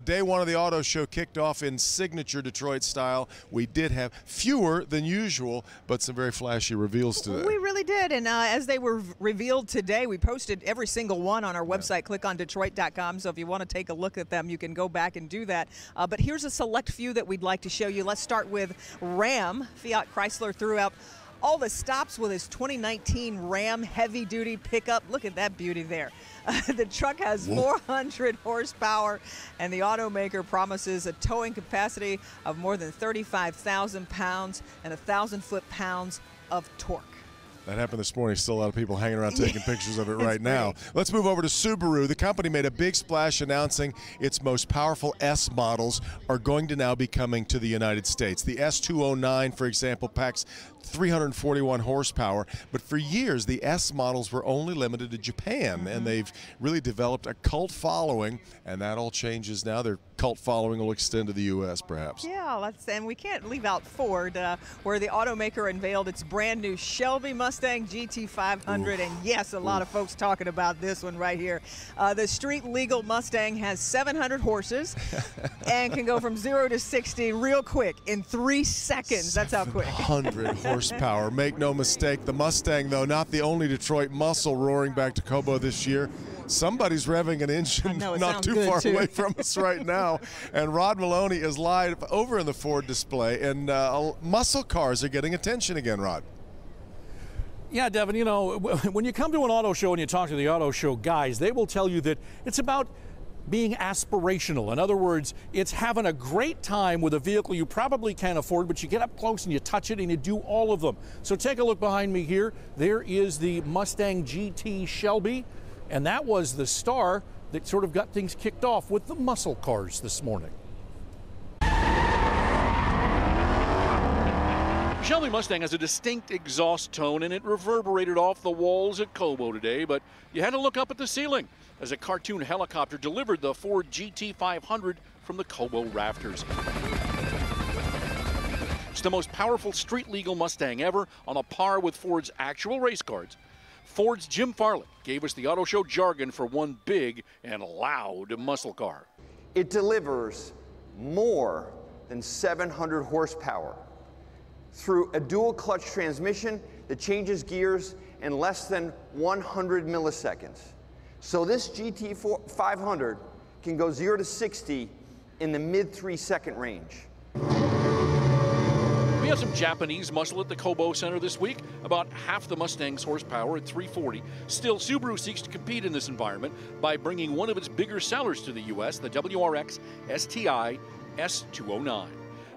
Day one of the auto show kicked off in signature Detroit style. We did have fewer than usual, but some very flashy reveals today. We really did, and as they were revealed today, we posted every single one on our website, clickondetroit.com, so if you want to take a look at them, you can go back and do that. But here's a select few that we'd like to show you. Let's start with Ram. Fiat Chrysler threw out all the stops with his 2019 Ram heavy-duty pickup. Look at that beauty there. The truck has 400 horsepower, and the automaker promises a towing capacity of more than 35,000 pounds and 1,000 foot-pounds of torque. That happened this morning. Still a lot of people hanging around taking pictures of it right now. Great. Let's move over to Subaru. The company made a big splash announcing its most powerful S models are going to now be coming to the United States. The S209, for example, packs 341 horsepower, but for years the S models were only limited to Japan, and they've really developed a cult following, and that all changes now. Their cult following will extend to the U.S. perhaps. Yeah, and we can't leave out Ford, where the automaker unveiled its brand new Shelby Mustang GT500, and yes, a lot of folks talking about this one right here. The street legal Mustang has 700 horses and can go from 0 to 60 real quick in 3 seconds. That's how quick. 100 horsepower. Make no mistake, the Mustang, though, not the only Detroit muscle roaring back to Cobo this year. Somebody's revving an engine not too far away from us right now. And Rod Maloney is live over in the Ford display, and muscle cars are getting attention again, Rod. Yeah, Devin, you know, when you come to an auto show and you talk to the auto show guys, they will tell you that it's about being aspirational. In other words, it's having a great time with a vehicle you probably can't afford, but you get up close and you touch it and you do all of them. So take a look behind me here. There is the Mustang GT Shelby, and that was the star that sort of got things kicked off with the muscle cars this morning. Shelby Mustang has a distinct exhaust tone, and it reverberated off the walls at Cobo today, but you had to look up at the ceiling as a cartoon helicopter delivered the Ford GT500 from the Cobo rafters. It's the most powerful street-legal Mustang ever, on a par with Ford's actual race cars. Ford's Jim Farley gave us the auto show jargon for one big and loud muscle car. It delivers more than 700 horsepower through a dual clutch transmission that changes gears in less than 100 milliseconds. So this GT500 can go 0 to 60 in the mid 3-second range. We have some Japanese muscle at the Cobo Center this week, about half the Mustang's horsepower at 340. Still, Subaru seeks to compete in this environment by bringing one of its bigger sellers to the U.S., the WRX STI S209.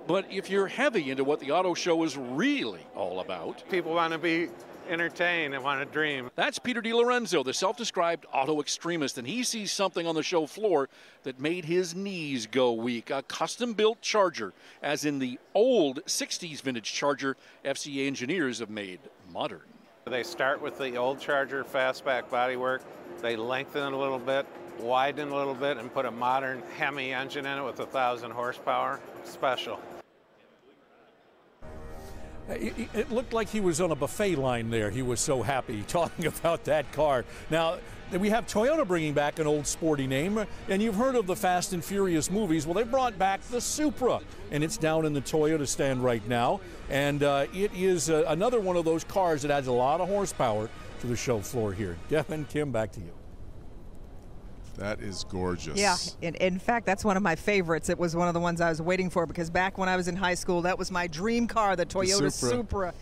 But if you're heavy into what the auto show is really all about, people want to be entertained and want to dream. That's Peter DiLorenzo, the self-described auto extremist, and he sees something on the show floor that made his knees go weak. A custom-built Charger, as in the old 60s vintage Charger FCA engineers have made modern. They start with the old Charger fastback bodywork. They lengthen it a little bit, widen it a little bit, and put a modern Hemi engine in it with 1,000 horsepower. Special. It looked like he was on a buffet line there. He was so happy talking about that car. Now, we have Toyota bringing back an old sporty name, and you've heard of the Fast and Furious movies. Well, they brought back the Supra, and it's down in the Toyota stand right now. And it is another one of those cars that adds a lot of horsepower to the show floor here. Devin, Kim, back to you. That is gorgeous. Yeah, in fact, that's one of my favorites. It was one of the ones I was waiting for, because back when I was in high school, that was my dream car, the Toyota Supra.